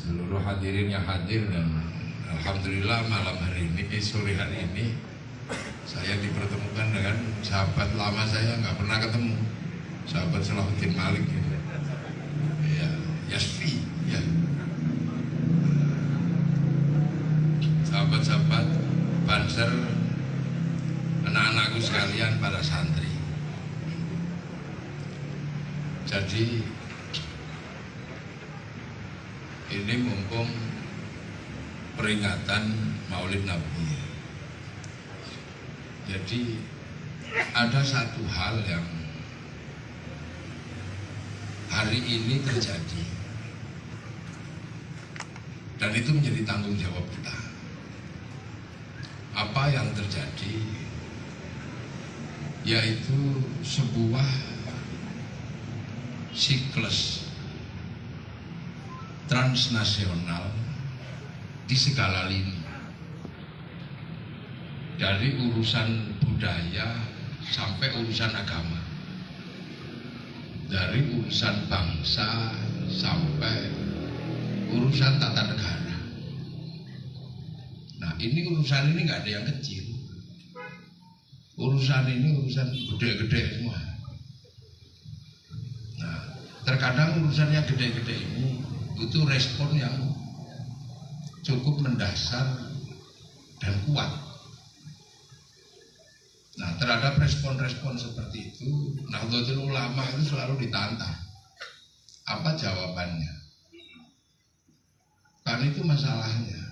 seluruh hadirin yang hadir, dan alhamdulillah malam hari ini, sore hari ini saya dipertemukan dengan sahabat lama saya, nggak pernah ketemu, sahabat Salahuddin Malik ya, Yasfi ya, sahabat-sahabat Banser, anak-anakku sekalian, para santri. Jadi ini mumpung peringatan Maulid Nabi, jadi ada satu hal yang hari ini terjadi, dan itu menjadi tanggung jawab kita. Apa yang terjadi? Yaitu sebuah siklus transnasional di segala lini, dari urusan budaya sampai urusan agama, dari urusan bangsa sampai urusan tata negara. Nah, ini urusan ini nggak ada yang kecil. Urusan ini urusan gede-gede semua. Nah, terkadang urusan yang gede-gede ini butuh respon yang cukup mendasar dan kuat. Nah, terhadap respon-respon seperti itu, Nahdlatul Ulama itu selalu ditantang. Apa jawabannya? Kan itu masalahnya.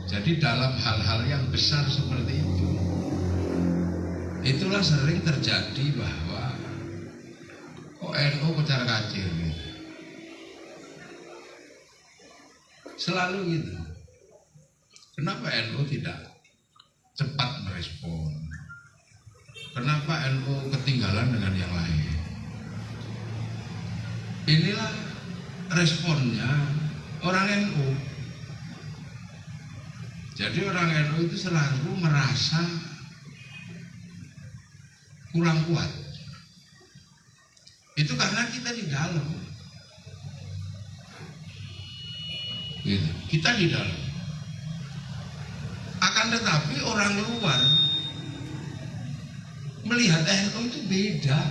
Jadi dalam hal-hal yang besar seperti itu, itulah sering terjadi bahwa kok NU kocar kacir gitu. Selalu gitu. Kenapa NU tidak cepat merespon? Kenapa NU ketinggalan dengan yang lain? Inilah responnya orang NU. Jadi orang NU itu selalu merasa kurang kuat. Itu karena kita di dalam. Gitu. Kita di dalam. Akan tetapi orang luar melihat NU itu beda,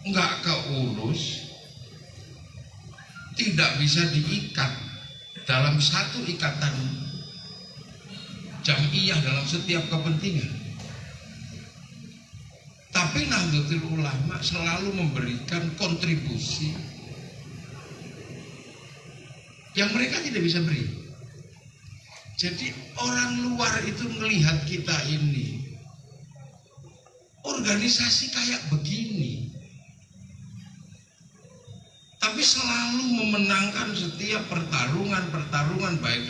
nggak keurus, tidak bisa diikat dalam satu ikatan jamiah dalam setiap kepentingan. Tapi Nahdlatul Ulama selalu memberikan kontribusi yang mereka tidak bisa beri. Jadi orang luar itu melihat kita ini organisasi kayak begini, tapi selalu memenangkan setiap pertarungan baik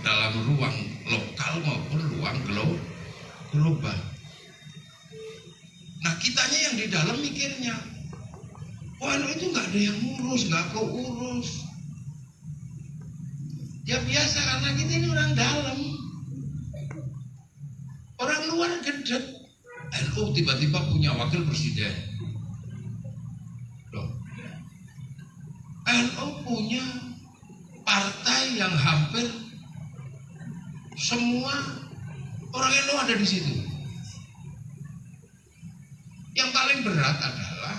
dalam ruang lokal maupun ruang global. Nah, kitanya yang di dalam mikirnya, wah itu nggak ada yang ngurus, nggak keurus. Ya biasa, karena kita ini orang dalam. Orang luar gedek. NU tiba-tiba punya wakil presiden. Loh. NU punya partai yang hampir semua orang NU ada di situ. Yang paling berat adalah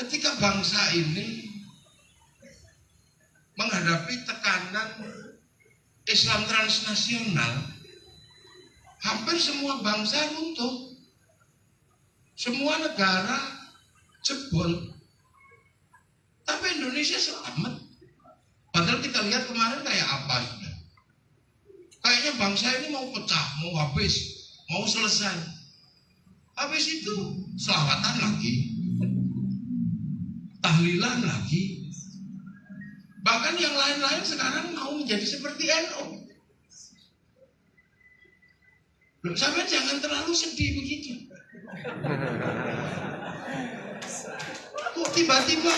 ketika bangsa ini menghadapi tekanan Islam transnasional, hampir semua bangsa runtuh, semua negara jebol, tapi Indonesia selamat. Padahal kita lihat kemarin kayak apa sudah, kayaknya bangsa ini mau pecah, mau habis, mau selesai. Habis itu selawatan lagi, tahlilan lagi. Bahkan yang lain-lain sekarang mau menjadi seperti NU. Loh, sampai jangan terlalu sedih begitu. Kok tiba-tiba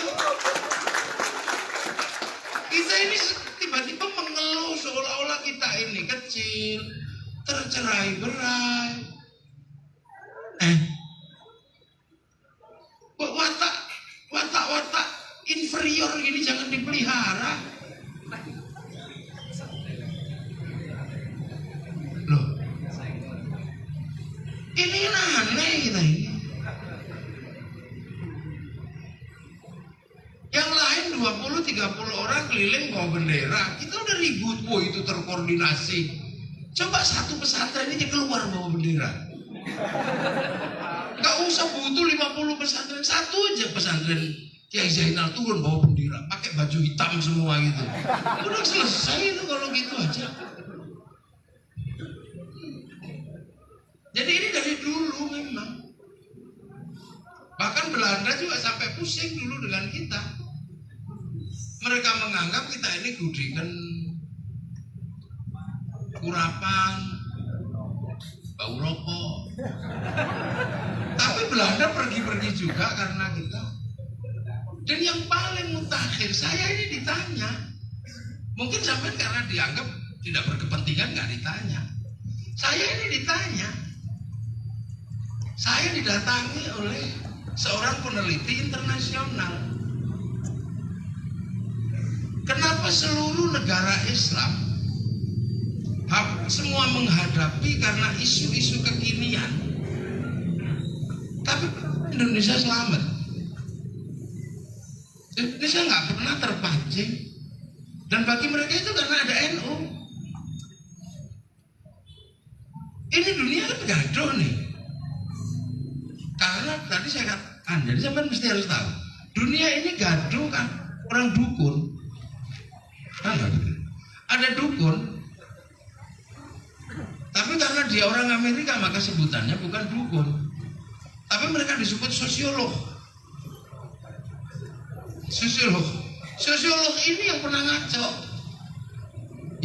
kita ini tiba-tiba mengeluh seolah-olah kita ini kecil, tercerai-berai. Kok watak inferior gini jangan dipelihara. Loh, ini aneh kita ini. Yang lain 20-30 orang keliling bawa bendera, kita udah ribut, wah itu terkoordinasi. Coba satu pesantren ini keluar bawa bendera. Gak usah butuh 50 pesantren, satu aja pesantren Kiai Zainal turun bawa bendera, pakai baju hitam semua gitu. Udah selesai itu kalau gitu aja. Jadi ini dari dulu memang. Bahkan Belanda juga sampai pusing dulu dengan kita. Mereka menganggap kita ini gudikan kurapan, bau rokok. Tapi Belanda pergi-pergi juga karena kita. Dan yang paling mutakhir, saya ini ditanya. Mungkin sampai karena dianggap tidak berkepentingan nggak ditanya. Saya ini ditanya. Saya didatangi oleh seorang peneliti internasional. Kenapa seluruh negara Islam semua menghadapi karena isu-isu kekinian, tapi Indonesia selamat? Indonesia nggak pernah terpancing, dan bagi mereka itu karena ada NU. Ini dunia kan gaduh nih, karena tadi saya katakan, jadi sampean mesti harus tahu, dunia ini gaduh kan orang dukun. Ada dukun, tapi karena dia orang Amerika maka sebutannya bukan dukun, tapi mereka disebut sosiolog. Sosiolog ini yang pernah ngaco,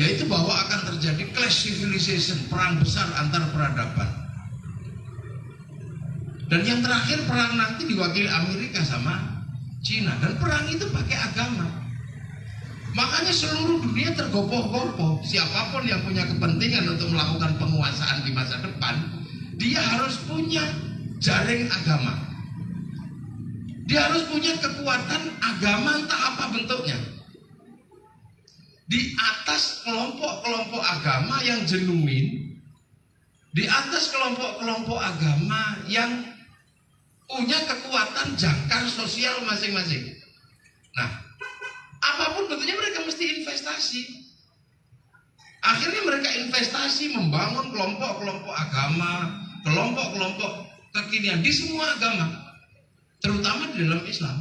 yaitu bahwa akan terjadi clash civilization, perang besar antar peradaban. Dan yang terakhir perang nanti diwakili Amerika sama Cina, dan perang itu pakai agama. Makanya seluruh dunia tergopoh-gopoh. Siapapun yang punya kepentingan untuk melakukan penguasaan di masa depan, dia harus punya jaring agama. Dia harus punya kekuatan agama entah apa bentuknya. Di atas kelompok-kelompok agama yang genuin, di atas kelompok-kelompok agama yang punya kekuatan jangkar sosial masing-masing. Nah, apapun bentuknya mereka mesti investasi. Akhirnya mereka investasi membangun kelompok-kelompok agama, kelompok-kelompok kekinian di semua agama, terutama di dalam Islam.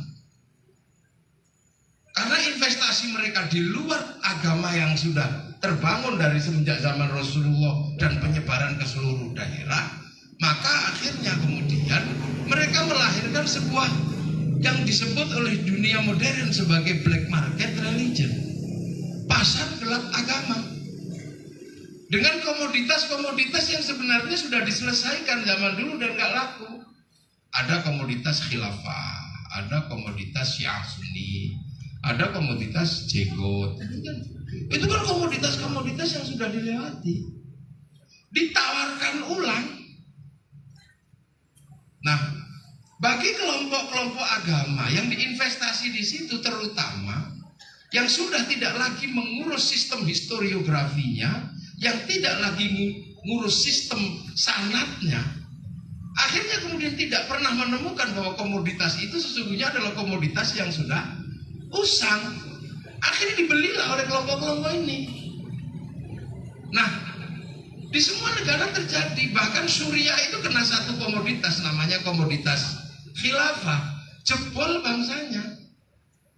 Karena investasi mereka di luar agama yang sudah terbangun dari semenjak zaman Rasulullah dan penyebaran ke seluruh daerah, maka akhirnya kemudian mereka melahirkan sebuah yang disebut oleh dunia modern sebagai black market religion, pasar gelap agama, dengan komoditas-komoditas yang sebenarnya sudah diselesaikan zaman dulu dan gak laku. Ada komoditas khilafah, ada komoditas Syiah Sunni, ada komoditas jenggot. Itu kan komoditas-komoditas yang sudah dilewati, ditawarkan ulang. Nah, bagi kelompok-kelompok agama yang diinvestasi di situ, terutama yang sudah tidak lagi mengurus sistem historiografinya, yang tidak lagi mengurus sistem sanatnya, akhirnya kemudian tidak pernah menemukan bahwa komoditas itu sesungguhnya adalah komoditas yang sudah usang. Akhirnya dibelilah oleh kelompok-kelompok ini. Nah, di semua negara terjadi. Bahkan Suriah itu kena satu komoditas, namanya komoditas khilafah. Jebol bangsanya,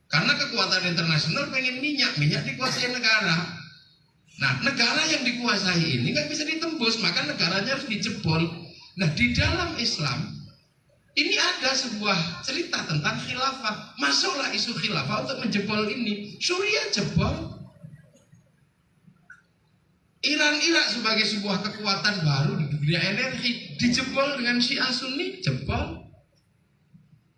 karena kekuatan internasional pengen minyak dikuasai negara. Nah, negara yang dikuasai ini nggak bisa ditembus, maka negaranya harus dijebol. Nah, di dalam Islam ini ada sebuah cerita tentang khilafah. Masuklah isu khilafah untuk menjebol ini. Suriah jebol. Irak sebagai sebuah kekuatan baru di dunia energi dijebol dengan Syiah Sunni, jebol.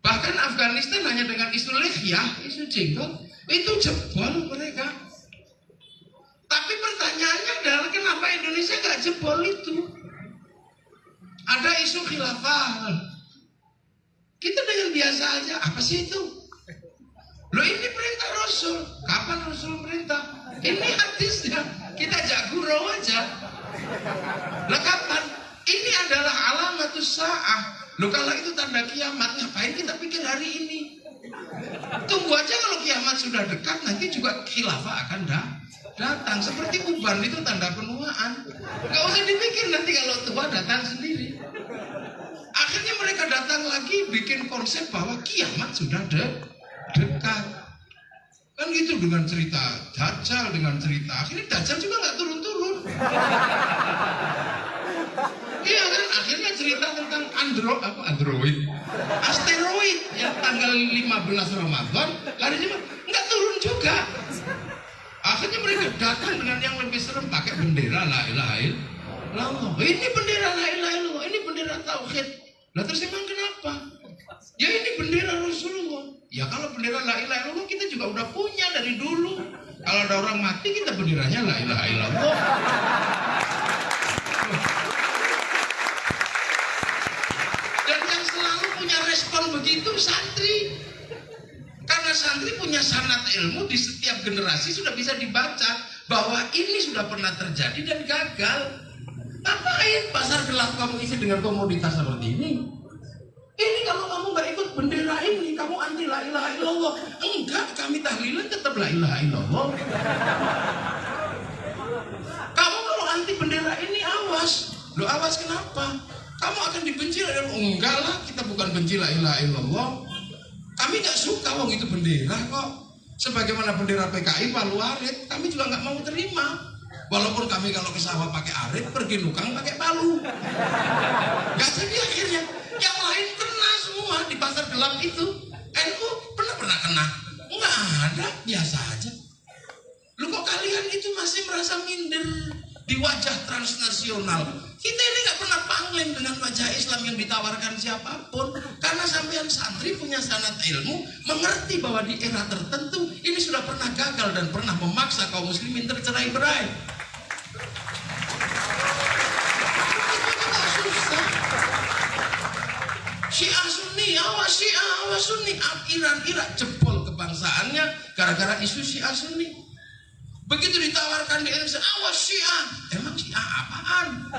Bahkan Afghanistan hanya dengan isu lihiyah, isu jenggot, itu jebol mereka. Tapi pertanyaannya adalah kenapa Indonesia gak jebol itu? Ada isu khilafah, kita dengan biasa aja, apa sih itu? Loh ini perintah Rasul. Kapan Rasul perintah? Ini hadisnya. Kita ajak gurau aja. Lah kapan? Ini adalah alamatus sa'ah. Loh kalau itu tanda kiamat, ngapain kita pikir hari ini? Tunggu aja kalau kiamat sudah dekat, nanti juga khilafah akan datang. Seperti uban itu tanda penuaan. Gak usah dipikir nanti kalau tua datang sendiri. Akhirnya mereka datang lagi bikin konsep bahwa kiamat sudah dekat. Kan gitu dengan cerita Dajjal, dengan cerita akhirnya Dajjal juga nggak turun-turun. Iya kan, akhirnya cerita tentang android, asteroid yang tanggal 15 Ramadan, larinya nggak turun juga. Akhirnya mereka datang dengan yang lebih serem, pakai bendera la ilaha illallah. Ini bendera la ilaha illallah, ini bendera tauhid. Lah terus emang kenapa? Ya ini bendera Rasulullah. Ya kalau bendera la ilaha illallah kita juga udah punya dari dulu. Kalau ada orang mati kita benderanya la ilaha illallah. Dan yang selalu punya respon begitu santri. Karena santri punya sanad ilmu, di setiap generasi sudah bisa dibaca bahwa ini sudah pernah terjadi dan gagal. Ngapain pasar gelap kamu isi dengan komoditas seperti ini? Ini kalau kamu nggak ikut bendera ini, kamu anti la ilaha illallah. Enggak, kami tahlilan tetap la ilaha illallah. Kamu kalau anti bendera ini awas. Loh awas kenapa? Kamu akan dibenci oleh Allah. Enggak lah, kita bukan benci la ilaha illallah. Kami nggak suka wong itu bendera kok. Sebagaimana bendera PKI Palu Arit, kami juga nggak mau terima. Walaupun kami kalau ke sawah pakai arit, pergi nukang pakai palu. Nggak jadi akhirnya. Yang lain kena semua di pasar gelap itu. NU pernah kena? Nggak ada, biasa aja. Lu kok kalian itu masih merasa minder di wajah transnasional? Kita ini nggak pernah pangling dengan wajah Islam yang ditawarkan siapapun. Karena sampean santri punya sanad ilmu, mengerti bahwa di era tertentu ini sudah pernah gagal dan pernah memaksa kaum muslimin tercerai-berai. Syiah Sunni, awas Sunni, Irak jebol kebangsaannya gara-gara isu Syiah Sunni. Begitu ditawarkan di Indonesia, awas Syiah. Emang Syiah apaan?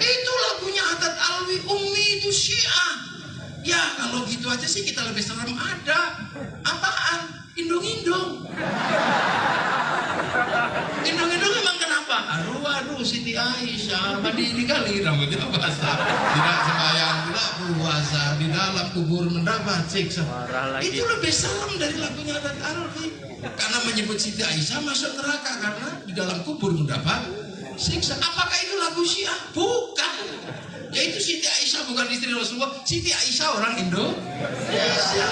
Itu lagunya Haddad Alwi, Ummi itu Syiah. Ya kalau gitu aja sih kita lebih serem ada. Apaan? Indung-indung. Indung-indung emang kenapa? Aduh Siti Aisyah mandi kali rambutnya basah, tidak sembahyang, tidak puasa, di dalam kubur mendapat siksa. Itu lebih serem dari lagunya Haddad Alwi. Karena menyebut Siti Aisyah masuk neraka karena di dalam kubur mendapat siksa. Apakah itu lagu Syiah? Bukan. Yaitu Siti Aisyah bukan istri Rasulullah. Siti Aisyah orang Indonesia.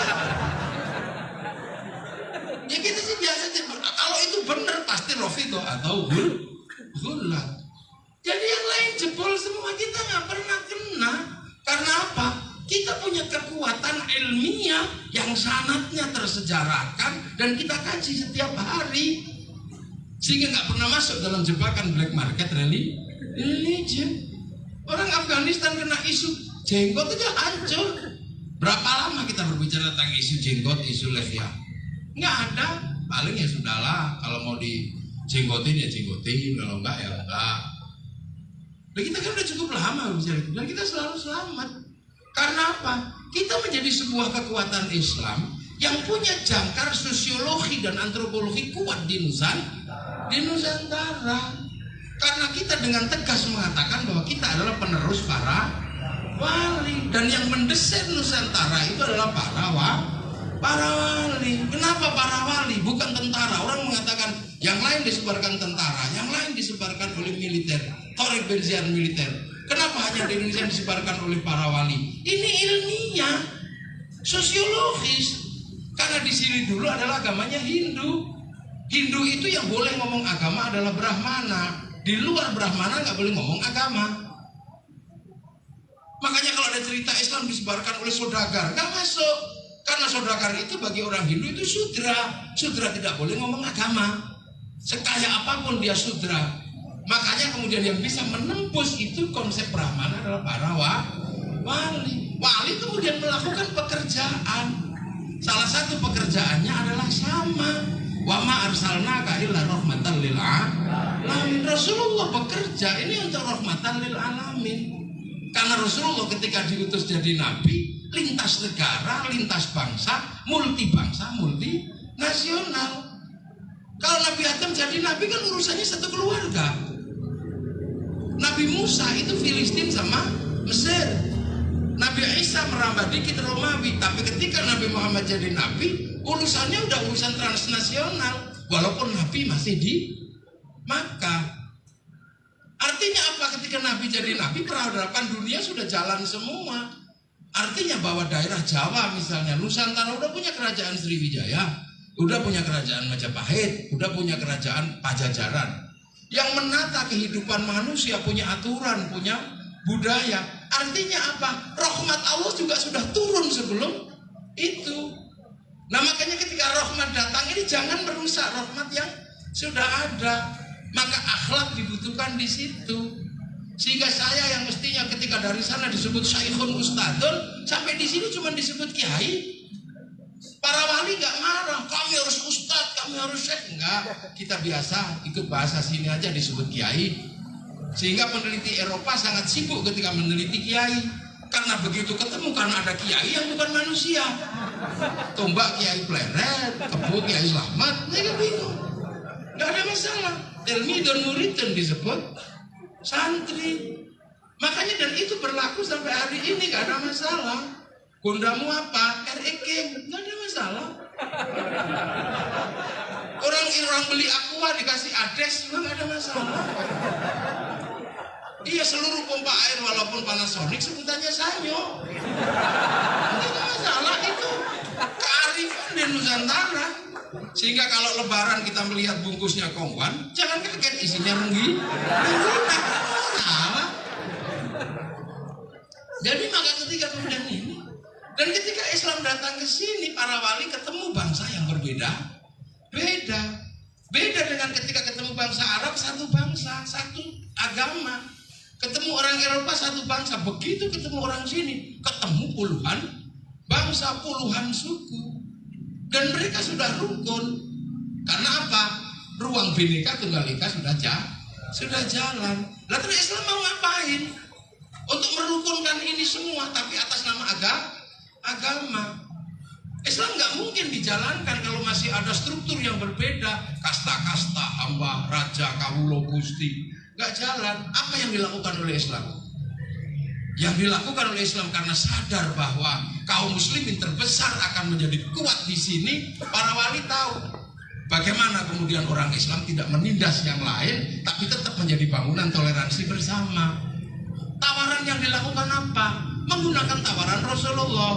Ya kita sih biasa. Kalau itu benar pasti Rafidhah atau Ghulat. Jadi yang lain jebol semua, kita nggak pernah kena. Karena apa? Kita punya kekuatan ilmiah yang sanadnya tersejarahkan dan kita kaji setiap hari, sehingga nggak pernah masuk dalam jebakan black market religion. Orang Afghanistan kena isu jenggot aja hancur. Berapa lama kita berbicara tentang isu jenggot, isu lefya? Nggak ada. Paling ya sudahlah, kalau mau dijenggotin ya jenggotin, kalau enggak ya enggak. Dan kita kan udah cukup lama bicara itu dan kita selalu selamat. Karena apa? Kita menjadi sebuah kekuatan Islam yang punya jangkar sosiologi dan antropologi kuat di Nusantara. Karena kita dengan tegas mengatakan bahwa kita adalah penerus para wali. Dan yang mendesain Nusantara itu adalah para wali. Kenapa para wali? Bukan tentara. Orang mengatakan yang lain disebarkan tentara, yang lain disebarkan oleh militer, Tariq Benziar militer. Kenapa hanya di Indonesia disebarkan oleh para wali? Ini ilmiah, sosiologis. Karena di sini dulu adalah agamanya Hindu. Hindu itu yang boleh ngomong agama adalah Brahmana. Di luar Brahmana nggak boleh ngomong agama. Makanya kalau ada cerita Islam disebarkan oleh saudagar, nggak masuk. Karena saudagar itu bagi orang Hindu itu sudra. Sudra tidak boleh ngomong agama. Sekaya apapun dia sudra. Makanya kemudian yang bisa menembus itu konsep Brahmana adalah para wali. Wali kemudian melakukan pekerjaan. salah satu pekerjaannya adalah sama. Wa ma arsalnaka illa rahmatan lil alamin. Rasulullah bekerja ini untuk rahmatan lil alamin. Karena Rasulullah ketika diutus jadi nabi, lintas negara, lintas bangsa, multi nasional. Kalau Nabi Adam jadi nabi kan urusannya satu keluarga. Nabi Musa itu Filistin sama Mesir. Nabi Isa merambah dikit Romawi. Tapi ketika Nabi Muhammad jadi nabi, urusannya udah urusan transnasional. Walaupun nabi masih di Makkah. Artinya apa? Ketika nabi jadi nabi, peradaban dunia sudah jalan semua. Artinya bahwa daerah Jawa misalnya, Nusantara udah punya kerajaan Sriwijaya, udah punya kerajaan Majapahit, udah punya kerajaan Pajajaran. Yang menata kehidupan manusia, punya aturan, punya budaya. Artinya apa? Rahmat Allah juga sudah turun sebelum itu. Nah makanya ketika rahmat datang ini jangan merusak rahmat yang sudah ada. Maka akhlak dibutuhkan di situ. Sehingga saya yang mestinya ketika dari sana disebut syaikhun ustadzun, sampai di sini cuma disebut kiai. Para wali nggak marah, kami harus ustadz, kami harus syekh. Enggak, kita biasa ikut bahasa sini aja disebut kiai. Sehingga peneliti Eropa sangat sibuk ketika meneliti kiai. Karena begitu ketemu, karena ada kiai yang bukan manusia. Tombak kiai pleret, kebo kiai selamat, mereka bingung. Nggak ada masalah. Ilmi dan muridun disebut santri. Makanya dan itu berlaku sampai hari ini, nggak ada masalah. Gondamu apa? REK, nggak ada masalah. Orang beli aqua dikasih ades juga nggak ada masalah. Iya, seluruh pompa air walaupun Panasonic sebutannya Sanyo. Nggak ada masalah, itu kearifan di Nusantara. Sehingga kalau lebaran kita melihat bungkusnya kongwan, jangan kaget isinya renggi. Salah. Jadi maka ketika kemudian ini, dan ketika Islam datang ke sini, para wali ketemu bangsa yang berbeda. Beda dengan ketika ketemu bangsa Arab, satu bangsa, satu agama. Ketemu orang Eropa, satu bangsa. Begitu ketemu orang sini, ketemu puluhan bangsa, puluhan suku. Dan mereka sudah rukun. Karena apa? Ruang Bhinneka Tunggal Ika sudah jalan. Lalu Islam mau ngapain? Untuk merukunkan ini semua, tapi atas nama agama. Islam nggak mungkin dijalankan kalau masih ada struktur yang berbeda, kasta-kasta, hamba, raja, kawulo, gusti, nggak jalan. Apa yang dilakukan oleh Islam? Yang dilakukan oleh Islam karena sadar bahwa kaum muslimin terbesar akan menjadi kuat di sini. Para wali tahu bagaimana kemudian orang Islam tidak menindas yang lain, tapi tetap menjadi bangunan toleransi bersama. Tawaran yang dilakukan apa? Menggunakan tawaran Rasulullah.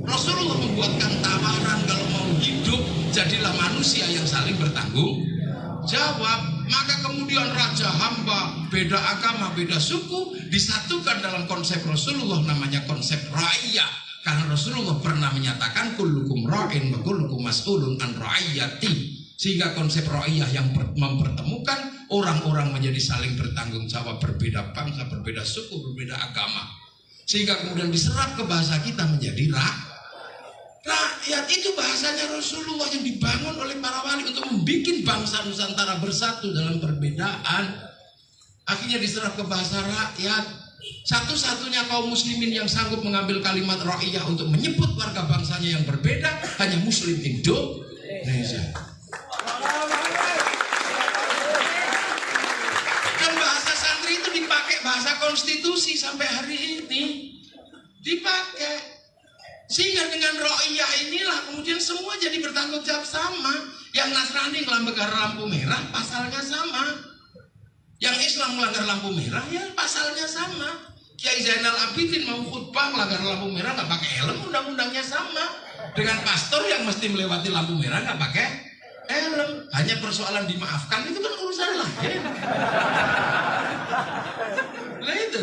Rasulullah membuatkan tawaran, kalau mau hidup jadilah manusia yang saling bertanggung jawab. Maka kemudian raja, hamba, beda agama, beda suku disatukan dalam konsep Rasulullah, namanya konsep ra'iyah. Karena Rasulullah pernah menyatakan kullukum ra'in wa kullukum mas'ulun an ra'iyati. Sehingga konsep ra'iyah yang mempertemukan orang-orang menjadi saling bertanggung jawab, berbeda bangsa, berbeda suku, berbeda agama. Sehingga kemudian diserap ke bahasa kita menjadi rakyat. Itu bahasanya Rasulullah yang dibangun oleh para wali untuk membuat bangsa Nusantara bersatu dalam perbedaan. Akhirnya diserap ke bahasa rakyat. Satu-satunya kaum muslimin yang sanggup mengambil kalimat ra'iyah untuk menyebut warga bangsanya yang berbeda hanya Muslim Indonesia. Dan bahasa santri itu dipakai bahasa konstitusi sampai hari ini. Dipakai. Sehingga dengan ra'iyah inilah kemudian semua jadi bertanggung jawab sama. Yang Nasrani melanggar lampu merah, pasalnya sama. Yang Islam melanggar lampu merah, ya pasalnya sama. Kiai Zainal Abidin mau khutbah melanggar lampu merah nggak pakai helm, undang-undangnya sama. Dengan pastor yang mesti melewati lampu merah nggak pakai helm. Hanya persoalan dimaafkan itu kan urusan lain. Lah itu.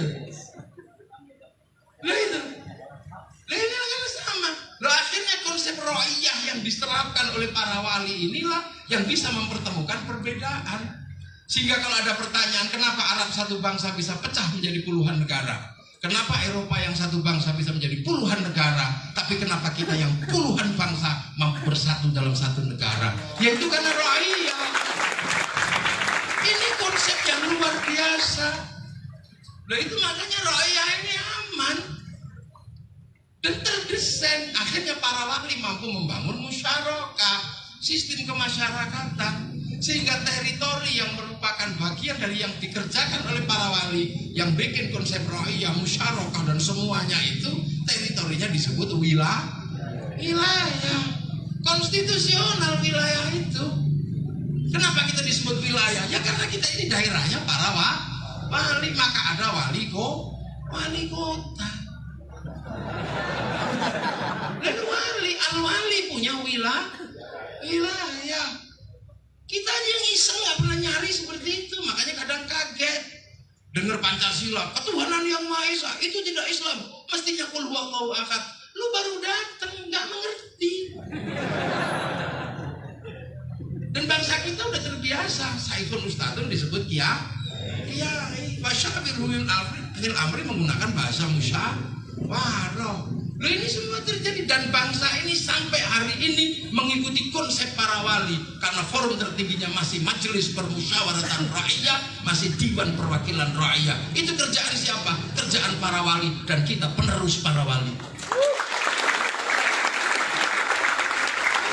Ini kan sama. Loh, akhirnya konsep ra'iyah yang diterapkan oleh para wali inilah yang bisa mempertemukan perbedaan. Sehingga kalau ada pertanyaan kenapa Arab satu bangsa bisa pecah menjadi puluhan negara, kenapa Eropa yang satu bangsa bisa menjadi puluhan negara, tapi kenapa kita yang puluhan bangsa dalam satu negara, yaitu karena ra'iyah. Ini konsep yang luar biasa. Nah itu makanya ra'iyah ini aman dan terdesain. Akhirnya para wali mampu membangun musyarakah, sistem kemasyarakatan, sehingga teritori yang merupakan bagian dari yang dikerjakan oleh para wali yang bikin konsep ra'iyah, musyarakah dan semuanya itu teritorinya disebut wilayah konstitusional. Wilayah itu kenapa kita disebut wilayah? Ya karena kita ini daerahnya para wali, maka ada wali kota. Lalu al-wali punya wilayah. Kita aja yang iseng nggak pernah nyari seperti itu, makanya kadang kaget dengar Pancasila, ketuhanan yang Maha Esa, itu tidak Islam, mestinya qul huwallahu ahad. Lu baru datang nggak mengerti. Dan bangsa kita udah terbiasa, Saifun Ustadun disebut kiai, wasyawirhum fil amri menggunakan bahasa musyawarah. Loh ini semua terjadi dan bangsa ini sampai hari ini mengikuti konsep para wali karena forum tertingginya masih Majelis Permusyawaratan Rakyat, masih Dewan Perwakilan Rakyat. Itu kerjaan siapa? Kerjaan para wali dan kita penerus para wali.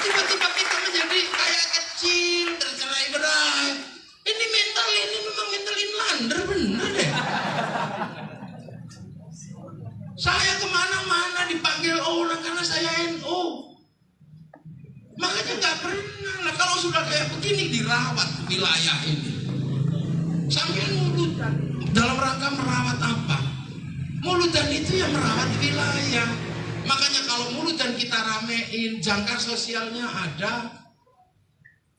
Tiba-tiba kita menjadi kayak kecil, tercerai-berai. Ini mental ini memang mental inlander bener deh. Saya kemana-mana dipanggil orang karena saya NU. Makanya nggak pernah lah kalau sudah kayak begini dirawat wilayah ini. Sampai mulut dalam rangka merawat apa? Mulutan itu yang merawat wilayah. Makanya kalau mulutan kita ramein, jangkar sosialnya ada.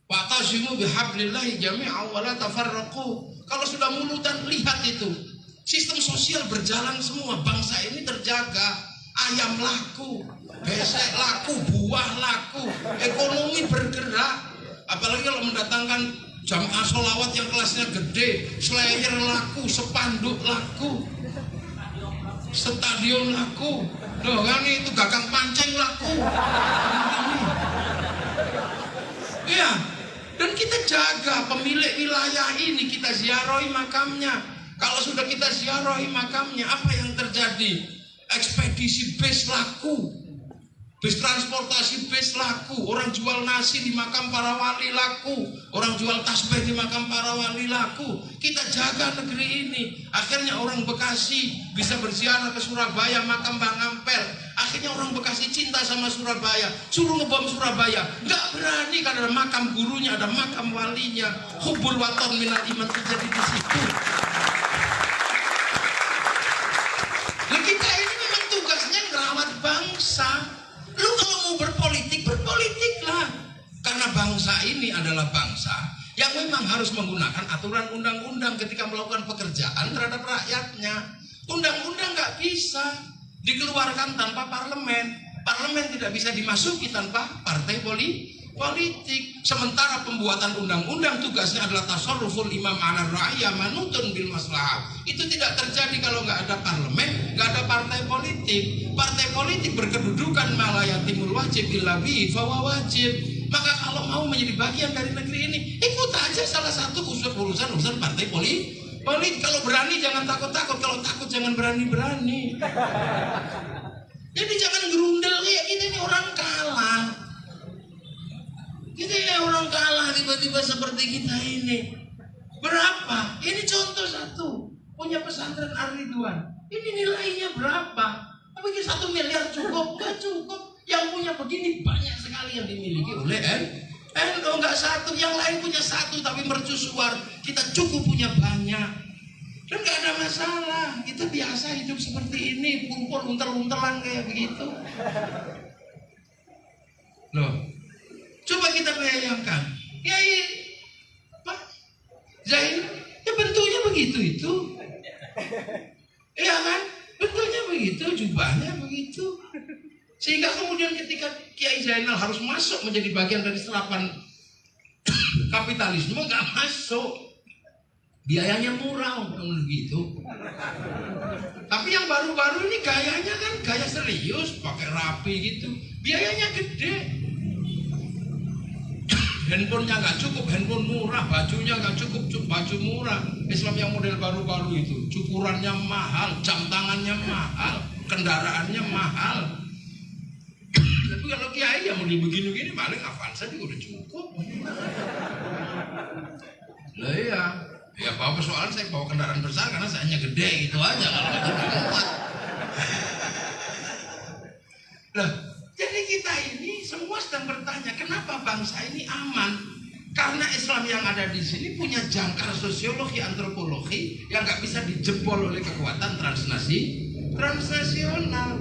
Wa'tasimu bihablillahi jami'an wa la tafarraqu. Kalau sudah mulutan lihat itu. Sistem sosial berjalan semua, bangsa ini terjaga, ayam laku, besek laku, buah laku, ekonomi bergerak. Apalagi kalau mendatangkan jamaah sholawat yang kelasnya gede, slayer laku, sepanduk laku, stadion laku, loh kan itu gagang pancing laku. Iya, dan kita jaga pemilik wilayah ini, kita ziarahi makamnya. Kalau sudah kita ziarahi makamnya, apa yang terjadi? Ekspedisi bis laku, bis transportasi bis laku, orang jual nasi di makam para wali laku, orang jual tasbih di makam para wali laku. Kita jaga negeri ini. Akhirnya orang Bekasi bisa berziarah ke Surabaya, makam Bang Ampel. Akhirnya orang Bekasi cinta sama Surabaya, suruh ngebom Surabaya. Nggak berani karena ada makam gurunya, ada makam walinya. Hubbul waton minal iman terjadi di situ. Kita ini memang tugasnya merawat bangsa. Lu kalau mau berpolitiklah. Karena bangsa ini adalah bangsa yang memang harus menggunakan aturan undang-undang ketika melakukan pekerjaan terhadap rakyatnya. Undang-undang nggak bisa dikeluarkan tanpa parlemen. Parlemen tidak bisa dimasuki tanpa partai politik. Sementara pembuatan undang-undang tugasnya adalah tasarruful imam ala ra'iyah manutun bil maslahah. Itu tidak terjadi kalau nggak ada parlemen, nggak ada partai politik. Partai politik berkedudukan malayatimul wajib illa bi fawa wajib. Maka kalau mau menjadi bagian dari negeri ini, ikut aja salah satu urusan partai politik. Kalau berani jangan takut-takut, kalau takut jangan berani-berani. Jadi jangan gerundel kayak kita ini orang kalah. Kita ini orang kalah tiba-tiba seperti kita ini. Berapa? Ini contoh satu. Punya pesantren Ar-Ridwan. Ini nilainya berapa? Apa pikir 1 miliar cukup? Enggak cukup. Yang punya begini banyak sekali yang dimiliki oleh NU. Enggak satu. Yang lain punya satu tapi mercusuar. Kita cukup punya banyak. Dan enggak ada masalah. Kita biasa hidup seperti ini. Kumpul untel-untelan kayak begitu. Loh. Coba kita bayangkan, Kiai Pak Zain, ya bentuknya begitu itu, iya kan? Bentuknya begitu, jubahnya begitu, sehingga kemudian ketika Kiai Zainal harus masuk menjadi bagian dari serapan kapitalisme, nggak masuk, biayanya murah untuk begitu. Tapi yang baru-baru ini gayanya kan gaya serius, pakai rapi gitu, biayanya gede. handphonenya nggak cukup, handphone murah, bajunya nggak cukup, baju murah. Islam yang model baru-baru itu, cukurannya mahal, jam tangannya mahal, kendaraannya mahal. Tapi kalau kiai yang mau begini-begini paling Avanza juga udah cukup. Lah iya, ya apa soal saya bawa kendaraan besar karena saya hanya gede itu aja kalau nggak muat. Lah, jadi kita ini semua sedang bertanya kenapa bangsa ini aman? Karena Islam yang ada di sini punya jangkar sosiologi, antropologi yang nggak bisa dijebol oleh kekuatan transnasional.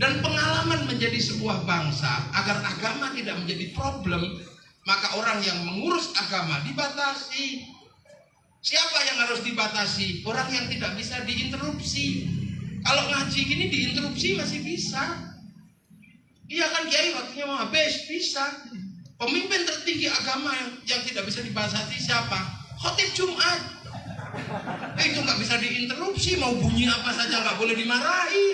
Dan pengalaman menjadi sebuah bangsa agar agama tidak menjadi problem, maka orang yang mengurus agama dibatasi. Siapa yang harus dibatasi? Orang yang tidak bisa diinterupsi. Kalau ngaji gini diinterupsi masih bisa. Iya kan kiai waktunya mau habis, bisa. Pemimpin tertinggi agama yang tidak bisa dibatasi siapa? Khotib Jumat. Itu nggak bisa diinterupsi, mau bunyi apa saja nggak boleh dimarahi.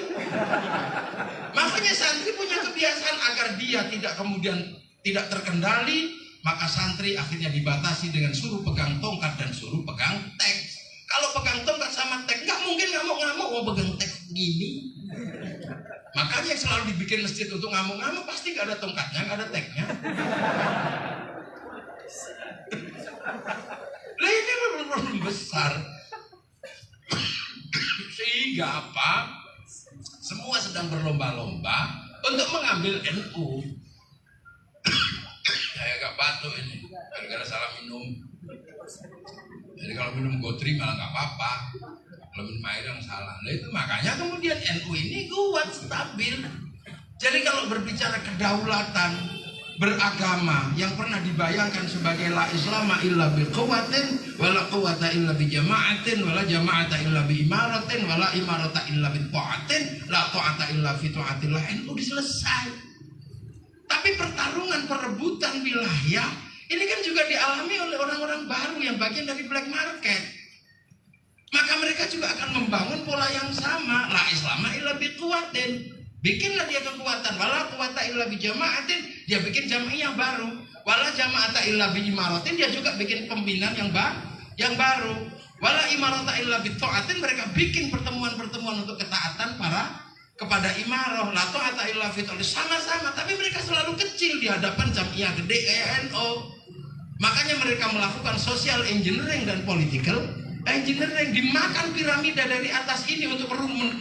Makanya santri punya kebiasaan agar dia tidak terkendali, maka santri akhirnya dibatasi dengan suruh pegang tongkat dan suruh pegang teks. Kalau pegang tongkat sama teks, nggak mungkin ngamuk-ngamuk mau pegang teks gini. Makanya selalu dibikin masjid untuk ngamuk-ngamuk, pasti nggak ada tongkatnya, nggak ada teksnya. Lah ini problem besar. Sehingga apa? Semua sedang berlomba-lomba untuk mengambil NU. Saya agak batuk ini, gara-gara salah minum. Jadi kalau minum gotri malah nggak apa-apa. Kalau minum air yang salah. Nah itu makanya kemudian NU ini kuat, stabil. Jadi kalau berbicara kedaulatan beragama yang pernah dibayangkan sebagai la islama illa bi quwwatin wala quwwata illa bi jama'atin wala jama'ata illa bi imaratin wala imarata illa bi ta'atin la ta'ata illa fi ta'atillah, NU selesai. Tapi pertarungan perebutan wilayah ini kan juga dialami oleh orang-orang baru yang bagian dari black market. Maka mereka juga akan membangun pola yang sama, la islama illa bi quwwatin. Bikinlah dia kekuatan, wala quwata illa bi jama'atin, dia bikin jamaah baru. Wala jama'ata illa bi imaratin, dia juga bikin pembinaan yang baru. Wala imarata illa bi ta'atin, mereka bikin pertemuan-pertemuan untuk ketaatan kepada imarah. La ta'ata illa fi ta'atin, sama-sama, tapi mereka selalu kecil di hadapan jamaah gede kayak NU. Makanya mereka melakukan social engineering dan political engineering, dimakan piramida dari atas ini untuk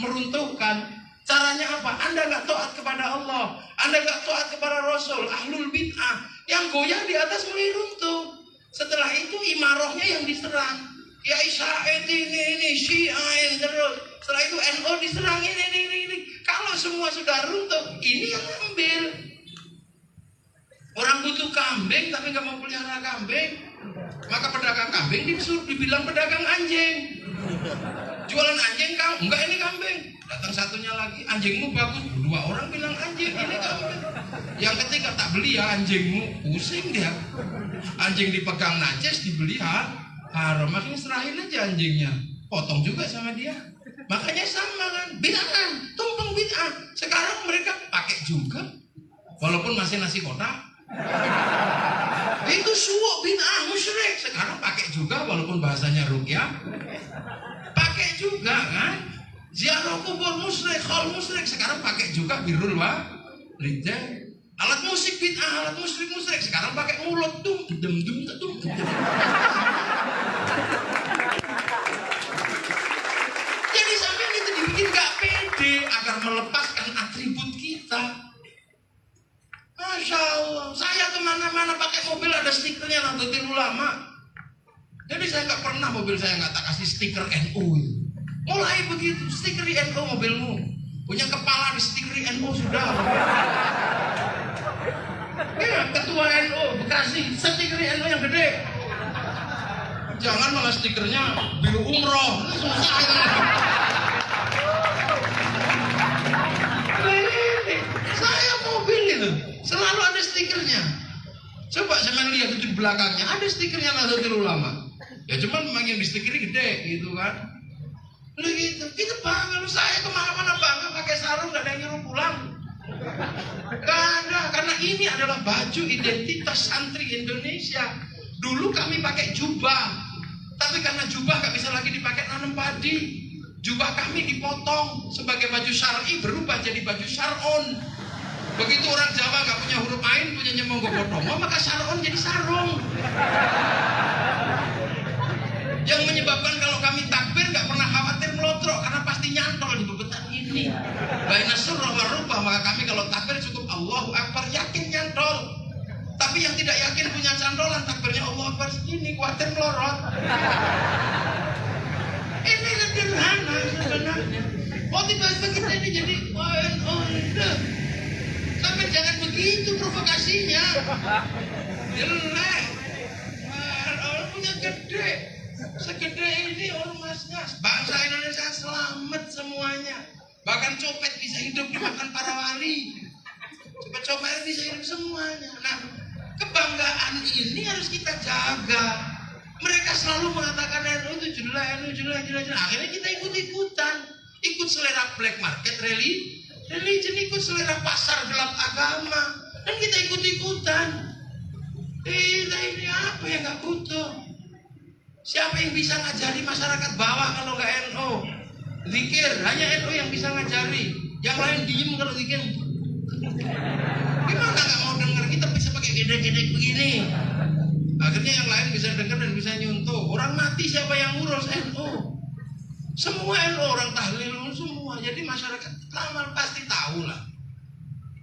meruntuhkan. Caranya apa? Anda nggak taat kepada Allah, Anda nggak taat kepada Rasul, ahlul bid'ah, yang goyah di atas mulai runtuh. Setelah itu imarahnya yang diserang. Ya Isya'id ini Syiah terus. Setelah itu NU diserang ini. Kalau semua sudah runtuh, ini yang ambil. Orang butuh kambing tapi nggak mau pelihara kambing, maka pedagang kambing disuruh dibilang pedagang anjing. Jualan anjing kau, enggak ini kambing. Datang satunya lagi, anjingmu bagus. Dua orang bilang anjing, ini kambing. Yang ketiga tak beli ya anjingmu, pusing dia. Anjing dipegang najis dibeli haram, makanya serahin aja anjingnya. Potong juga sama dia. Makanya sama kan, bid'ah, tumpeng bid'ah. Sekarang mereka pakai juga, walaupun masih nasi kotak. Itu suwuk bid'ah musyrik. Sekarang pakai juga walaupun bahasanya ruqyah. Pakai juga kan. Ziarah kubur musyrik, khol musyrik. Sekarang pakai juga birrul walidain. Alat musik bid'ah, alat musyrik. Sekarang pakai mulut dum. Jadi sampai itu dibikin gak pede agar melepaskan atribut kita. Masya Allah, saya kemana-mana pakai mobil ada stikernya Nahdlatul Ulama. Jadi saya nggak pernah mobil saya nggak tak kasih stiker NU. Mulai begitu, stiker NU mobilmu. Punya kepala di stiker NU sudah. Ya, ketua NU Bekasi, stiker NU yang gede. Jangan malah stikernya biru umroh, susah ya. Saya mobil itu selalu ada stikernya. Coba saya lihat itu di belakangnya ada stikernya Nahdlatul Ulama. Ya cuman memang yang di stikernya gede gitu kan. Lalu gitu, kita bangga. Saya kemana-mana bangga pakai sarung, gak ada yang nyuruh pulang. Gak ada, karena ini adalah baju identitas santri Indonesia. Dulu kami pakai jubah, tapi karena jubah gak bisa lagi dipakai nanam padi, jubah kami dipotong sebagai baju syar'i berubah jadi baju syar'on. Begitu orang Jawa gak punya huruf ain, punya monggo bodomo, maka syar'on jadi sarung. Yang menyebabkan kalau kami takbir gak pernah khawatir melotrok, karena pasti nyantol di bebetan ini. Baina surah wa rubah, maka kami kalau takbir cukup Allahu Akbar, yakin nyantol. Tapi yang tidak yakin punya cantolan, takbirnya Allahu Akbar segini, khawatir melorot. Ini sederhana sebenarnya. Oh tiba-tiba kita ini jadi sampai jangan begitu provokasinya. Jelek. Orang punya gede. Segede ini ormasnya. Bangsa Indonesia selamat semuanya. Bahkan copet bisa hidup dimakan para wali. Copet bisa hidup semuanya. Nah, kebanggaan ini harus kita jaga. Mereka selalu mengatakan NU itu jelek. Akhirnya kita ikut-ikutan. Ikut selera black market religion, ikut selera pasar gelap agama. Dan kita ikut-ikutan. Kita ini apa yang gak butuh? Siapa yang bisa ngajari masyarakat bawah kalau nggak NU? Zikir, hanya NU yang bisa ngajari. Yang lain diem kalau zikir. Gimana nggak mau dengar? Kita bisa pakai gede-gede begini. Akhirnya yang lain bisa dengar dan bisa nyuntuh. Orang mati siapa yang ngurus? NU. Semua NU, orang tahlil semua. Jadi masyarakat lama pasti tahu lah.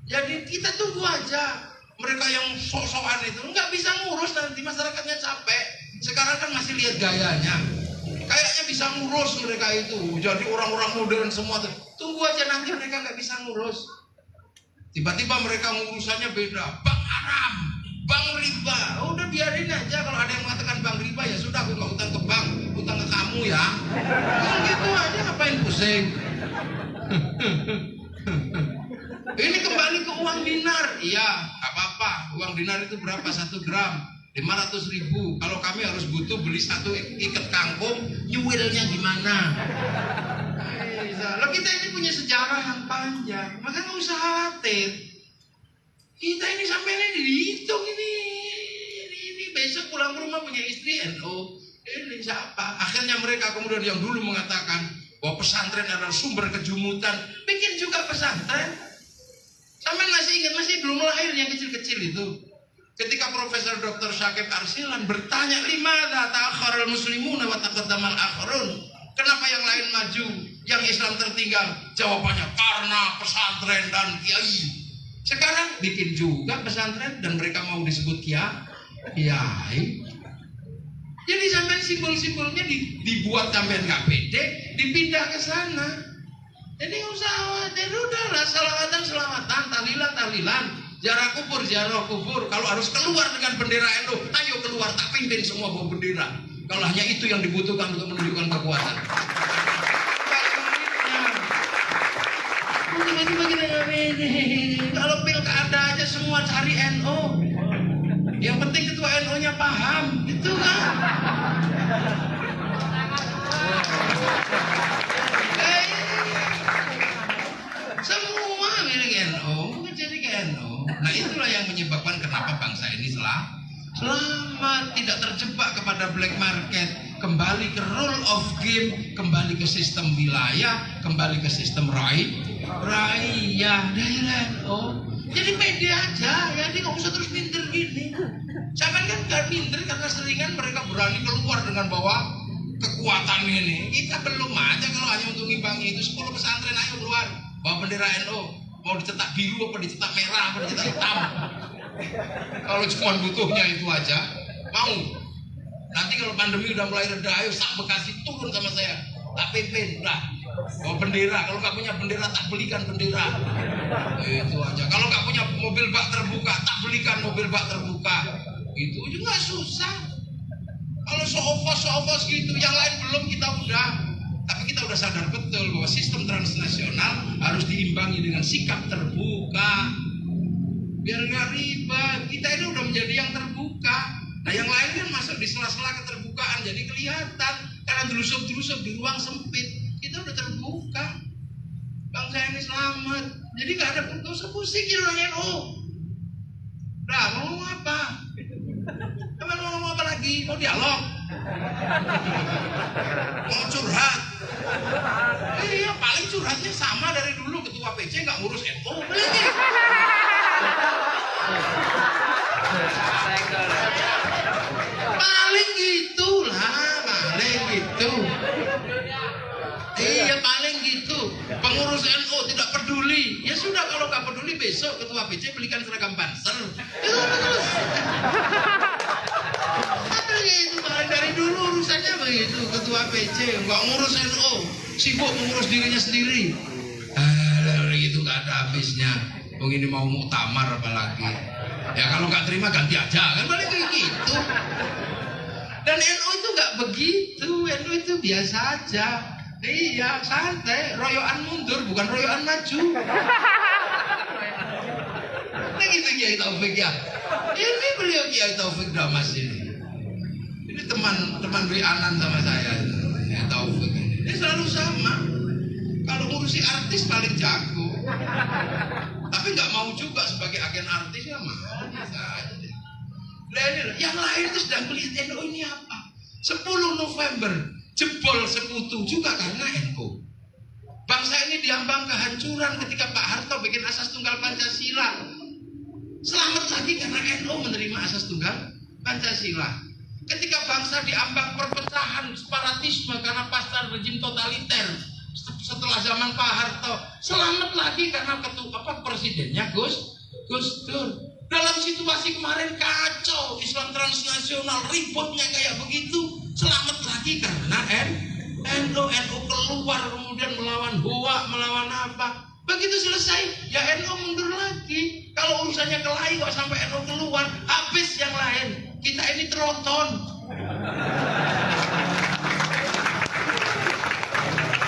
Jadi kita tunggu aja. Mereka yang sok-sokan itu nggak bisa ngurus, nanti masyarakatnya capek. Sekarang kan masih lihat gayanya, kayaknya bisa ngurus mereka itu. Jadi orang-orang modern semua tuh. Tunggu aja nanti mereka nggak bisa ngurus. Tiba-tiba mereka ngurusannya beda. Bank haram, bank riba. Udah biarin aja. Kalau ada yang mengatakan bank riba, ya sudah, aku nggak utang ke bank, utang ke kamu ya. Kan gitu aja, ngapain pusing? Ini kembali ke uang dinar. Iya, apa-apa. Uang dinar itu berapa? 1 gram. 500.000. Kalau kami harus butuh beli 1 ikat kangkung, nyuwilnya gimana? Loh, kita ini punya sejarah yang panjang, maka nggak usah khawatir. Kita ini sampai ini dihitung ini besok pulang ke rumah punya istri NU. Ini siapa? Akhirnya mereka kemudian yang dulu mengatakan bahwa pesantren adalah sumber kejumutan, bikin juga pesantren. Sampai masih ingat, masih belum lahir yang kecil-kecil itu. Ketika Profesor Dr. Syakib Arsilan bertanya, "Limadza ta'akhkharul muslimuna wa taqaddamal akharun?" Kenapa yang lain maju, yang Islam tertinggal? Jawabannya, karena pesantren dan kiai. Sekarang bikin juga pesantren dan mereka mau disebut kiai. Jadi sampai simbol-simbolnya dibuat sampai nggak pede, dipindah ke sana. Jadi nggak usah khawatir, udahlah, selawatan, tahlilan. Ziarah kubur. Kalau harus keluar dengan bendera NU, ayo keluar, tak pimpin semua bawa bendera. Kalau hanya itu yang dibutuhkan untuk menunjukkan kekuatan. Tiba-tiba kita nggak pede. Kalau pilkada aja semua cari NU. Yang penting ketua NU-nya paham, itu kan? Semua milik NU, jadi ke NU. Nah itulah yang menyebabkan kenapa bangsa ini selamat, tidak terjebak kepada black market, kembali ke rule of game, kembali ke sistem wilayah, kembali ke sistem rakyat daerah NU. Jadi pede aja, ya dia nggak usah terus minder gini. Jangan kan nggak minder karena seringan mereka berani keluar dengan bawa kekuatan ini. Kita belum aja kalau hanya untuk ngimbangi itu 10 pesantren ayo keluar bawa bendera NU. Mau dicetak biru apa dicetak merah apa dicetak hitam. Kalau cuma butuhnya itu aja, mau. Nanti kalau pandemi udah mulai reda, ayo sak Bekasi turun sama saya, tak pimpin, udah. Bawa bendera, kalau nggak punya bendera tak belikan bendera. Itu aja. Kalau nggak punya mobil bak terbuka, tak belikan mobil bak terbuka. Itu juga nggak susah. Kalau so-offos gitu, yang lain belum, kita udah. Tapi kita udah sadar betul bahwa sistem transnasional harus diimbangi dengan sikap terbuka. Biar nggak ribet. Kita ini udah menjadi yang terbuka. Nah yang lain kan masuk di sela-sela keterbukaan, jadi kelihatan. Karena delusup-delusup di ruang sempit. Kita udah terbuka. Bangsa ini selamat. Jadi nggak ada pusing orang NU. Nah, mau ngomong apa? Emang mau ngomong apa lagi? Mau dialog? Mau curhat? Iya, paling curhatnya sama dari dulu, ketua PC nggak ngurus NU. Paling gitulah, paling gitu. Iya, paling gitu. Pengurus NU tidak peduli. Ya sudah, kalau nggak peduli besok ketua PC belikan seragam Banser. Itu terus. Itu paling dari dulu urusannya begitu. Ketua PC nggak ngurus NU, sibuk mengurus dirinya sendiri. Itu nggak ada habisnya. Ini mau muktamar apalagi. Ya kalau nggak terima ganti aja, kan paling kayak gitu. Dan NU itu nggak begitu. NU itu biasa aja. Iya, santai, royoan mundur bukan royoan maju. Nah gitu Kiai Taufik ya. Ini beliau Kiai Taufik Damas ini. Ini teman WA-an sama saya. Kiai Taufik ini. Dia selalu sama. Kalau ngurusi artis paling jago. Tapi nggak mau juga sebagai agen artis ya mana saja. Yang lain itu sedang melihat NU ini apa? 10 November. Jebol sekutu juga karena NU. Bangsa ini diambang kehancuran ketika Pak Harto bikin asas tunggal Pancasila. Selamat lagi karena NU menerima asas tunggal Pancasila. Ketika bangsa diambang perpecahan, separatisme karena pasca rejim totaliter setelah zaman Pak Harto, selamat lagi karena presidennya Gus Dur. Dalam situasi kemarin kacau, Islam transnasional ributnya kayak begitu. Selamat lagi karena NU keluar kemudian melawan Hoa, melawan apa. Begitu selesai, ya NU mundur lagi. Kalau urusannya kelahi kok sampai NU keluar, habis yang lain. Kita ini teronton.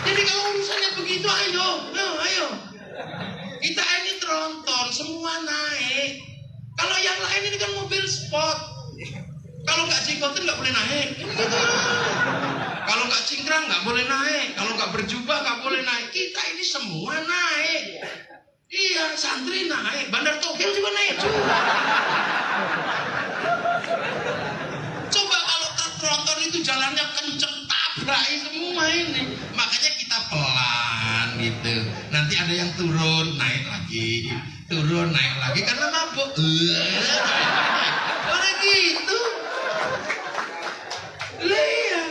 Jadi kalau urusannya begitu, ayo. Kita ini teronton, semua naik. Kalau yang lain ini kan mobil sport. Kalau nggak jenggotan nggak boleh naik. Gitu. Kalau nggak cingkrang nggak boleh naik. Kalau nggak berjubah nggak boleh naik. Kita ini semua naik. Iya, santri naik. Bandar Togel juga naik juga. Coba kalau tronton itu jalannya kenceng, tabrakin semua ini. Makanya kita pelan gitu. Nanti ada yang turun, naik lagi. Turun, naik lagi karena mabuk. Orang gitu. Iya.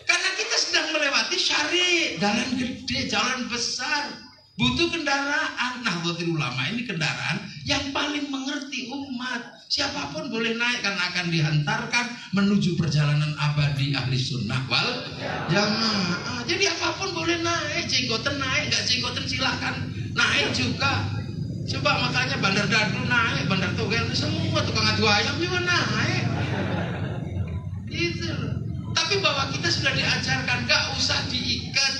Karena kita sedang melewati syari, jalan gede, jalan besar. Butuh kendaraan. Nahdlatul Ulama ini kendaraan yang paling mengerti umat. Siapapun boleh naik karena akan dihantarkan menuju perjalanan abadi ahli sunnah wal jamaah. Jadi apapun boleh naik, jenggoten naik, nggak jenggoten silakan naik juga. Coba makanya Bandar Dadu naik, Bandar Togel semua tukang adu ayam juga naik. Gitu. Tapi bahwa kita sudah diajarkan nggak usah diikat.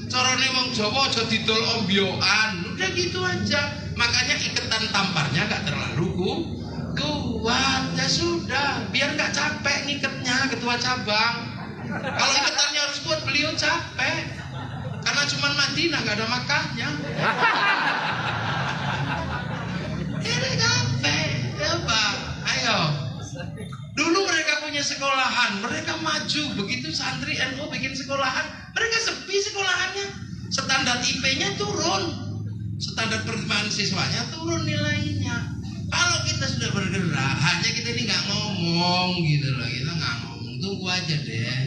Corone wong Jawa aja didol ombyoan. Udah gitu aja. Makanya iketan tamparnya nggak terlalu kuat. Ya sudah, biar nggak capek ngiketnya ketua cabang. Kalau iketannya harus kuat, beliau capek. Karena cuma Madinah nggak ada Makkahnya. Ini capek, ya Pak. Ayo. Dulu mereka punya sekolahan, mereka maju. Begitu santri NU bikin sekolahan, mereka sepi sekolahannya. Standar IP-nya turun, standar penerimaan siswanya turun nilainya. Kalau kita sudah bergerak, hanya kita ini nggak ngomong gitu loh, kita nggak ngomong, tunggu aja deh.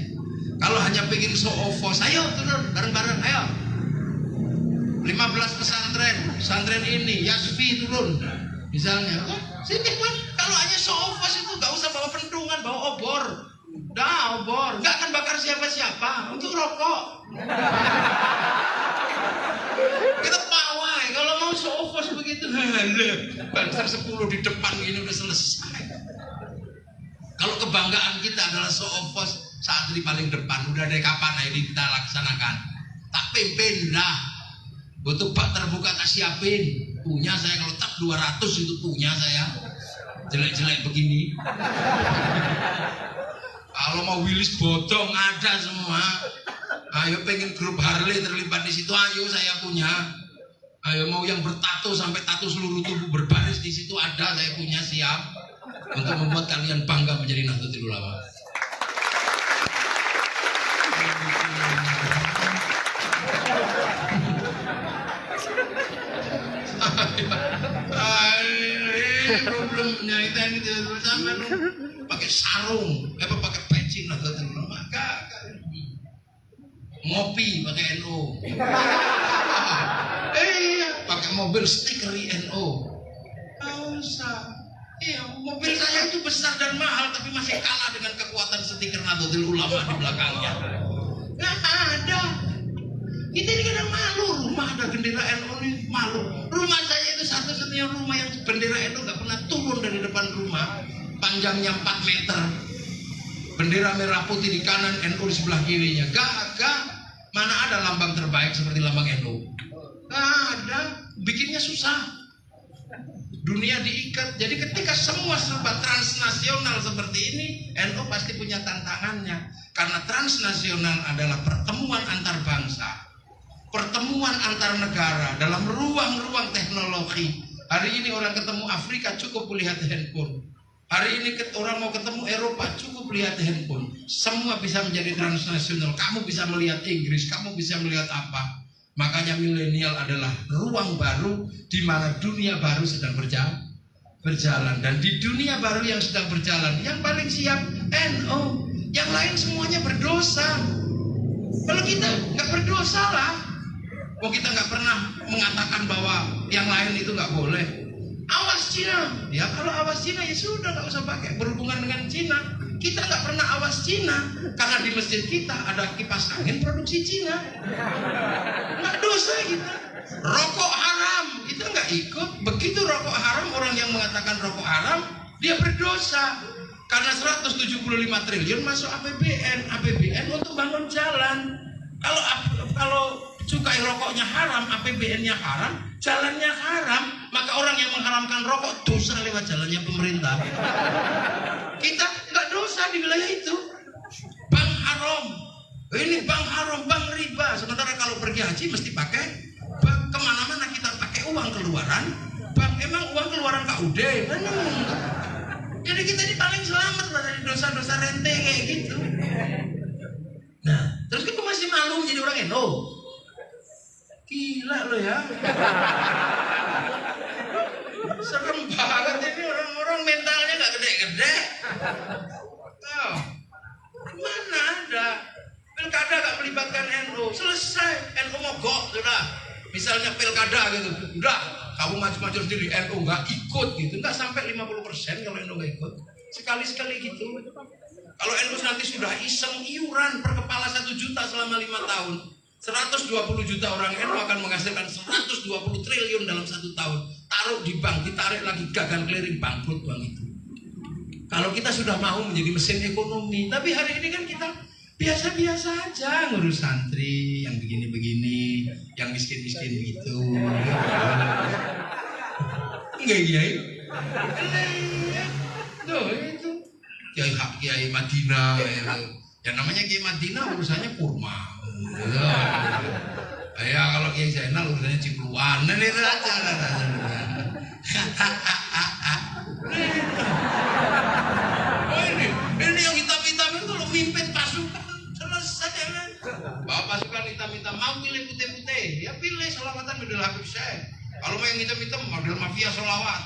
Kalau hanya pengen show off, ayo turun bareng-bareng, ayo. 15 pesantren ini, Yasfi turun. Misalnya, sini kan kalau hanya show off itu nggak usah bawa pentungan, bawa obor. Dah obor, nggak akan bakar siapa-siapa untuk rokok. Kita pawai kalau mau show off begitu, Banser 10 di depan ini udah selesai. Kalau kebanggaan kita adalah show off santri paling depan, udah dari kapan ini kita laksanakan. Tak pimpin dah. Butuh bak terbuka tak siapin. Punya saya kalau tak 200 itu punya saya. Jelek-jelek begini. Kalau mau Willis bodong ada semua. Ayo pengen grup Harley terlibat di situ, ayo saya punya. Ayo mau yang bertato sampai tato seluruh tubuh berbaris di situ ada, saya punya siap untuk membuat kalian bangga menjadi Nahdlatul Ulama. Problemnya kita ini sama pakai sarung, pakai peci Nahdlatul Ulama, ngopi pakai NU. Pakai mobil stiker NU. Usah. Iya, mobil saya itu besar dan mahal tapi masih kalah dengan kekuatan stiker Nahdlatul Ulama di belakangnya. Nggak ada. Kita ini kadang malu, rumah ada bendera NU ini malu. Rumah saya itu satu-satunya rumah yang bendera NU nggak pernah turun dari depan rumah. Panjangnya 4 meter. Bendera merah putih di kanan, NU di sebelah kirinya. Gagah. Mana ada lambang terbaik seperti lambang NU? Nggak ada. Bikinnya susah. Dunia diikat. Jadi ketika semua serba transnasional seperti ini, NU pasti punya tantangannya. Karena transnasional adalah pertemuan antar bangsa, pertemuan antar negara dalam ruang-ruang teknologi. Hari ini orang ketemu Afrika cukup melihat handphone. Hari ini orang mau ketemu Eropa cukup lihat handphone. Semua bisa menjadi transnasional. Kamu bisa melihat Inggris, kamu bisa melihat apa. Makanya milenial adalah ruang baru di mana dunia baru sedang berjalan. Dan di dunia baru yang sedang berjalan, yang paling siap NU. Yang lain semuanya berdosa. Kalau kita nggak berdosa lah. Kok kita nggak pernah mengatakan bahwa yang lain itu nggak boleh. Awas Cina, ya kalau awas Cina ya sudah nggak usah pakai berhubungan dengan Cina. Kita nggak pernah awas Cina karena di masjid kita ada kipas angin produksi Cina. Nggak dosa kita. Rokok haram kita nggak ikut. Begitu rokok haram, orang yang mengatakan rokok haram dia berdosa karena 175 triliun masuk APBN untuk bangun jalan. Kalau cukai rokoknya haram, APBN-nya haram, jalannya haram, maka orang yang mengharamkan rokok dosa lewat jalannya pemerintah. Kita nggak dosa di wilayah itu. Bank haram, ini bank haram, bank riba. Sementara kalau pergi haji mesti pakai bank, kemana-mana kita pakai uang keluaran. Bank emang uang keluaran KUD? Jadi kita ini paling selamat lah dari dosa-dosa rente kayak gitu. Nah, terus kita masih malu jadi orang NU. Gila lo ya. Serem banget ini orang-orang mentalnya gak gede-gede. Oh, mana ada pilkada gak melibatkan NU. Selesai, NU mogok sudah. Misalnya pilkada gitu, udah kamu maju-maju sendiri, NU gak ikut gitu. Gak sampai 50% kalau NU gak ikut. Sekali-sekali gitu. Kalau NU nanti sudah iseng iuran per kepala 1 juta selama 5 tahun, 120 juta orang NU akan menghasilkan 120 triliun dalam 1 tahun. Taruh di bank, ditarik lagi, gagal clearing, bangkrut bank itu. Kalau kita sudah mau menjadi mesin ekonomi, tapi hari ini kan kita biasa-biasa aja ngurus santri, yang begini-begini, yang miskin-miskin gitu. Enggak Kiai. Tuh itu Kiai Madinah. Yang namanya Kiai Madinah urusannya kurma. Ya kalau Kiai Zainal urusannya cipluan. Nah itu aja. Oh ini yang hitam-hitam itu lo mimpin pasukan selesai kan. Bawa pasukan hitam-hitam mau pilih putih-putih, ya pilih Sholawatan Model Habib Syekh. Kalau mau yang hitam-hitam model mafia sholawat.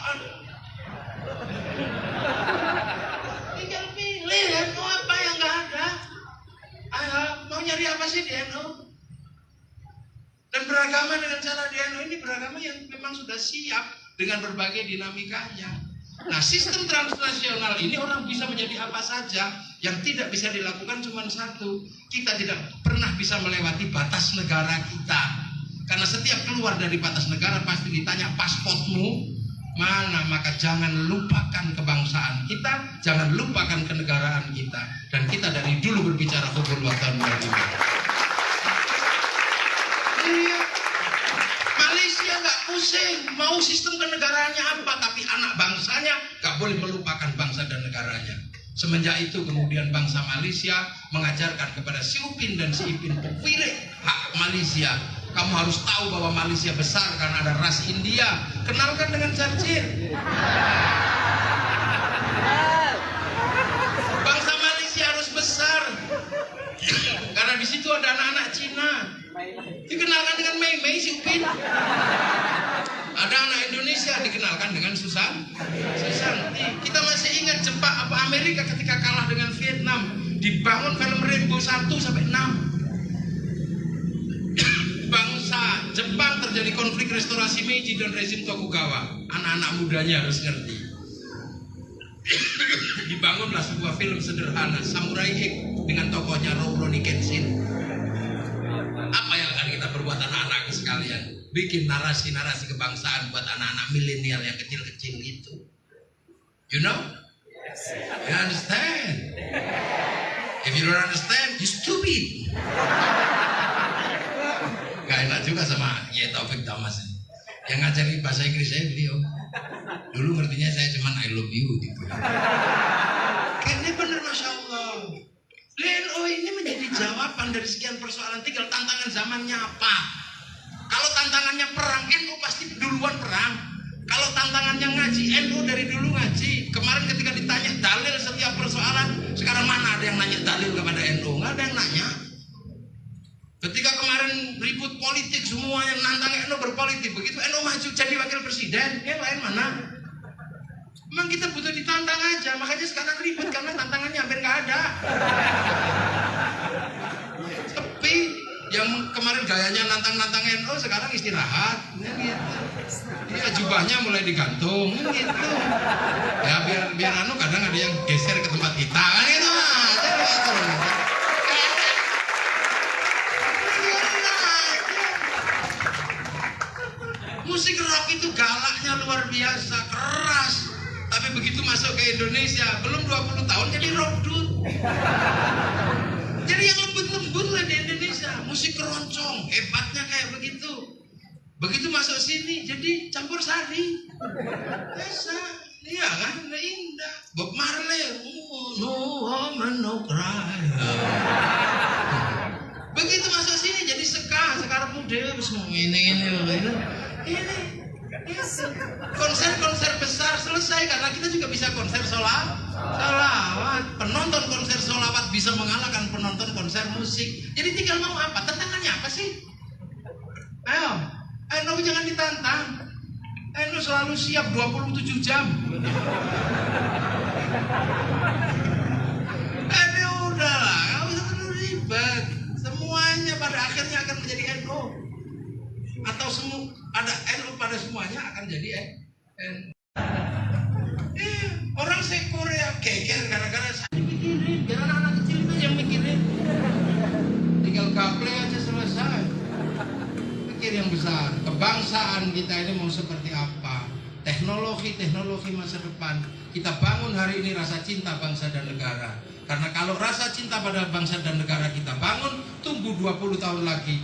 Tinggal pilih NU apa yang nggak ada. Ayo, mau nyari apa sih di NU? Dan beragama dengan cara di NU ini beragama yang memang sudah siap dengan berbagai dinamikanya. Nah, sistem transnasional ini orang bisa menjadi apa saja. Yang tidak bisa dilakukan cuma satu. Kita tidak pernah bisa melewati batas negara kita. Karena setiap keluar dari batas negara pasti ditanya pasportmu mana. Maka jangan lupakan kebangsaan kita, jangan lupakan kenegaraan kita. Dan kita dari dulu berbicara hubbul watan wal iman. Iya. Malaysia nggak pusing mau sistem kenegaraannya apa, tapi anak bangsanya nggak boleh melupakan bangsa dan negaranya. Semenjak itu kemudian bangsa Malaysia mengajarkan kepada si Upin dan si Ipin pemilik hak Malaysia Kamu harus tahu bahwa Malaysia besar karena ada ras India. Kenalkan dengan Churchill. Bangsa Malaysia harus besar karena di situ ada anak-anak Cina. Dikenalkan dengan Mei Mei Si Upin. Ada anak Indonesia dikenalkan dengan Susanti. Kita masih ingat Jepang apa Amerika ketika kalah dengan Vietnam, dibangun film Rainbow 1 sampai 6. Bangsa Jepang terjadi konflik restorasi Meiji dan rezim Tokugawa. Anak-anak mudanya harus ngerti. Dibangunlah sebuah film sederhana Samurai X dengan tokohnya Rurouni Kenshin. Apa yang akan kita perbuat anak-anak sekalian? Bikin narasi-narasi kebangsaan buat anak-anak milenial yang kecil-kecil itu. You know? You understand? If you don't understand, you stupid. Gak enak juga sama Taufik Damas ini. Yang ngajari bahasa Inggris saya beliau. Dulu ngertinya saya cuman I love you gitu. Kayaknya bener Masya Allah. NU ini menjadi jawaban dari sekian persoalan. Tinggal tantangan zamannya apa? Kalau tantangannya perang, NU pasti duluan perang. Kalau tantangannya ngaji, NU dari dulu ngaji. Kemarin ketika ditanya dalil setiap persoalan, sekarang mana ada yang nanya dalil kepada NU? Nggak ada yang nanya. Ketika kemarin ribut politik, semuanya nantang NU berpolitik. Begitu NU maju jadi wakil presiden, yang lain mana? Memang kita butuh ditantang aja. Makanya sekarang ribut karena tantangannya hampir nggak ada. Tapi yang kemarin gayanya nantang-nantang NU sekarang istirahat, gitu. Iya, jubahnya mulai digantung, gitu. Ya biar anu kadang ada yang geser ke tempat kita, kan itu musik rock itu galaknya luar biasa, keras. Tapi begitu masuk ke Indonesia, belum 20 tahun jadi rock dude. Jadi yang lembut-lembut lah di Indonesia. Musik keroncong, hebatnya kayak begitu. Begitu masuk sini, jadi campur sari. Biasa, iya kan, indah. Bob Marley, no woman no cry. Begitu masuk sini jadi sekarang muda, semua ini. Konser-konser besar selesai karena kita juga bisa konser solawat. Penonton konser solawat bisa mengalahkan penonton konser musik. Jadi tinggal mau apa? Tantangannya apa sih? Ayo, jangan ditantang. NU selalu siap 27 jam. Udahlah, nggak usah terlalu ribet. Semuanya pada akhirnya akan menjadi NU. Atau ada NU pada semuanya akan jadi NU. Orang se-Korea geger gara-gara saya mikirin. Biar anak-anak kecil itu yang mikirin. Tinggal gaple aja selesai. Pikir yang besar. Kebangsaan kita ini mau seperti apa? Teknologi masa depan. Kita bangun hari ini rasa cinta bangsa dan negara. Karena kalau rasa cinta pada bangsa dan negara kita bangun, tunggu 20 tahun lagi.